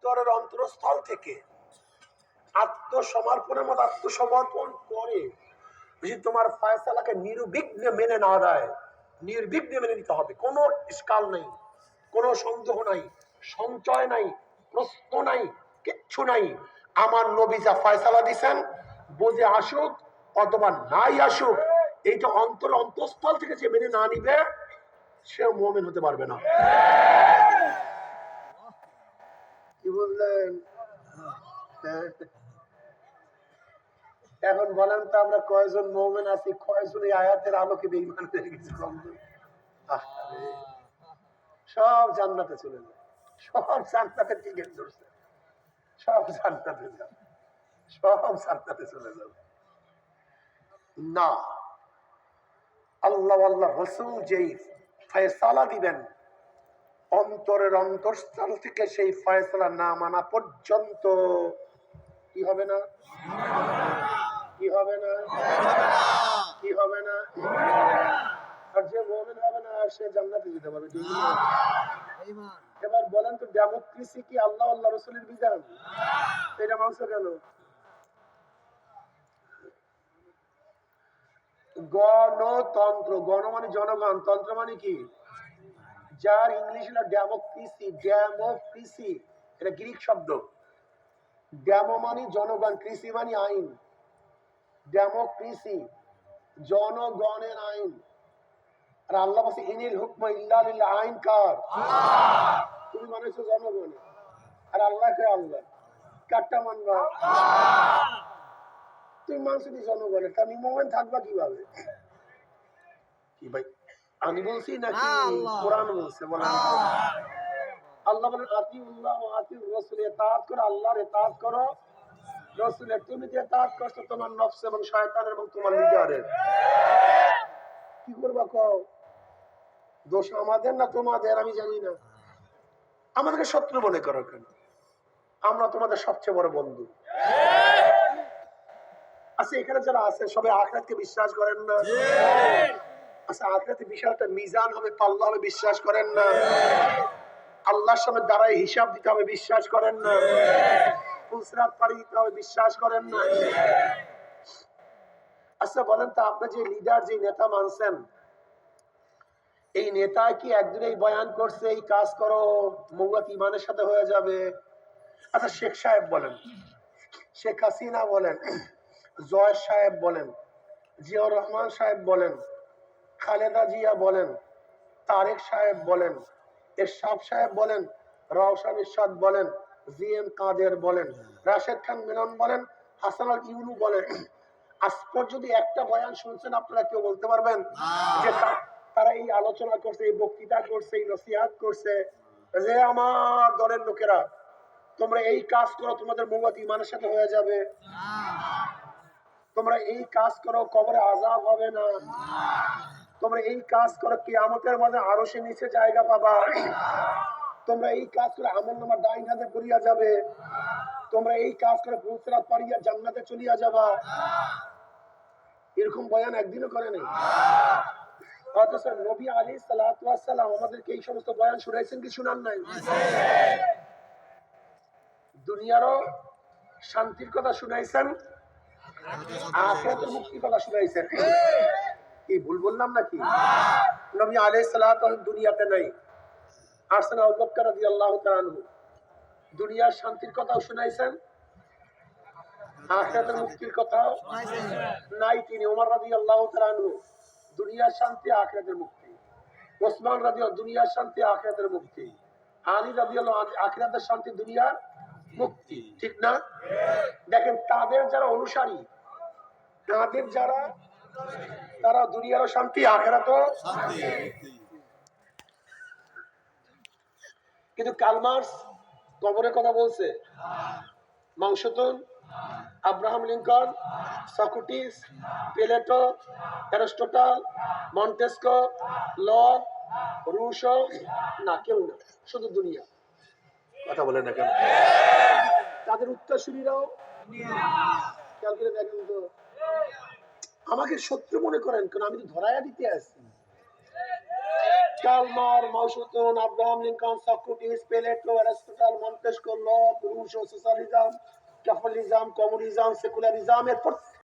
অন্তরের অন্তরস্থল থেকে আত্মসমর্পণের মতো আত্মসমর্পণ করে যদি তোমার ফয়সালাকে নির্বিঘ্নে মেনে না দেয়, নির্বিঘ্নে মেনে নিতে হবে। কোনো ইশকাল নেই, কোনো সন্দেহ নাই, সঞ্চয় নাই, প্রশ্ন নাই, কিচ্ছু নাই। আমার নবী যা ফয়সালা দিছেন, বুঝে আসুক অথবা নাই আসুক, এইটা অন্তঃস্থল থেকে যে মেনে না নিবে, সে মুমিন হতে পারবে না। কি বললেন? এখন বলেন তো, আমরা কয়জন মুমিন আছি, কয়জন এই আয়াতের আলোকে বেঈমান হয়ে গেছি? সব জান্নাতে চলে যায়, সব জান্নাতে টিকেট ধরছে, সব জান্নাতে যাবে, সব জান্নাতে চলে যাবে না। আল্লাহ আল্লাহ রাসূল যেই ফয়সালা দিবেন, অন্তরের অন্তঃস্থল থেকে সেই ফয়সালা না মানা পর্যন্ত কি হবে না? কি হবে না? কি হবে না? আর যে মুমিন হবে না, সে জান্নাতে যেতে পারবে। এবার বলেন তো, ডেমোক্রেসি কি আল্লাহ আল্লাহ রাসূলের বিধান? এটা মানছো কেন? গণতন্ত্র, গণ মানে জনগণ, তন্ত্র মানে কি? যার ইংলিশ হলো ডেমোক্রেসি। ডেমোক্রেসি এটা গ্রিক শব্দ। ডেমো মানে জনগণ, কৃষি মানে আইন। ডেমোক্রেসি জনগণের আইন। আর আল্লাহ বলছে ইনিল হুকমা ইল্লা লিল্লাহ, আইন কার? তুমি মানেছো জনগণের, আর আল্লাহ কে? আল্লাহ। কারটা মানবা? তুমি মানছো কি জনগণের? তা আমি মুমিন থাকবা কিভাবে? কি ভাই আমি বলছি নাকি কোরআন বলছে? বলেন। আল্লাহ বলেন আতিউল্লাহ ওয়া আতিউর রাসূল, ইতাআত করো আল্লাহর, ইতাআত করো রাসূলের। তুমি যে ইতাআত করছো তোমার নফস এবং শয়তানের এবং তোমার লিডারের, কি করবা কও? দোষ আমাদের না তোমাদের? আমি জানি না। আমাদেরকে শত্রু মনে করো কেন? আমরা তোমাদের সবচেয়ে বড় বন্ধু। আচ্ছা, এখানে যারা আছে সবাই আখিরাতকে বিশ্বাস করেন না? আচ্ছা, আখিরাতে বিশাল একটা মিজান হবে, পাল্লা হবে, বিশ্বাস করেন না? আল্লাহর সামনে দাঁড়ায় হিসাব দিতে হবে, বিশ্বাস করেন না? ফুলসিরাত পাড়ি দিতে হবে, বিশ্বাস করেন না? আচ্ছা বলেন তো, আপনি যে লিডার, যে নেতা মানছেন, এই নেতা কি একদিন এই বয়ান করছে এই কাজ করো, মুগত ইমানের সাথে হয়ে যাবে? আচ্ছা, শেখ সাহেব বলেন, শেখ হাসিনা বলেন, জয় সাহেব বলেন, জিয়াউর রহমান সাহেব বলেন, খালেদা জিয়া বলেন, তারেক সাহেব বলেন, এরশাদ সাহেব বলেন, রওশন ইরশাদ বলেন, জি এম কাদের বলেন, রাশেদ খান মিলন বলেন, হাসান আল ইউনু বলেন, আজ পর্যন্ত একটা বয়ান শুনছেন আপনারা কেউ বলতে পারবেন যে তারা এই আলোচনা করছে, এই বক্তৃতা করছে, এই নসিহত করছে যে আমার দলের লোকেরা তোমরা এই কাজ করো, তোমাদের মুগত ইমানের সাথে হয়ে যাবে, তোমরা এই কাজ করো কবরে আযাব হবে না, তোমরা এই কাজ করো কিয়ামতের মাঝে আরশের নিচে জায়গা পাবা, তোমরা এই কাজ করে আমলনামা ডাইন হাতে পড়িয়া যাবে, তোমরা এই কাজ করে ফুলসিরাত পাড়িয়া জান্নাতে চলিয়া যাবা? এরকম বয়ান একদিনও করে নাই। অথচ নবী আলাইহিস সালাতু ওয়াস সালাম আমাদেরকে এই সমস্ত বয়ান শুনাইছেন কি শুনান নাই? দুনিয়ারও শান্তির কথা শুনাইছেন, আখিরাতের মুক্তির কথা শুনাইছেন। কি ভুল বললাম নাকি? নবী আলাইহিস সালাতু ওয়াস দুনিয়াতে নাই, আসেন আবু বকর রাদিয়াল্লাহু তাআলা আনহু, দুনিয়ার শান্তির কথাও শুনাইছেন, আখিরাতের মুক্তির কথাও নাই তিনি। ওমর রাদিয়াল্লাহু তাআলা আনহু, দুনিয়ার শান্তি আখিরাতের মুক্তি। ওসমান রাদিয়াল্লাহু, দুনিয়ার শান্তি আখিরাতের মুক্তি। আলী রাদিয়াল্লাহু, আখিরাতের শান্তি দুনিয়ার মুক্তি। ঠিক না? দেখেন, তাদের যারা অনুসারী, তাদের যারা, তারা দুনিয়ারও শান্তি আখিরাতেও শান্তি। কিন্তু কার্ল মার্কস কবরের কথা বলছে? মাংসতুন, Abraham Lincoln, Socrates, Plato, Aristotle, Montesquieu, Locke, Rousseau, না, কেউ না, শুধু দুনিয়া। কথা বলে না কেন? তাদের উত্তরসূরিরাও খেয়াল করে দেখেন তো। আমাকে শত্রু মনে করেন কেন? আমি তো ধরাইয়া দিতে আসছি। কালমার, মাউসুতুন, Abraham Lincoln, Socrates, Plato, Aristotle, Montesquieu, Locke, Rousseau socialism, capitalism, communism, secularism এর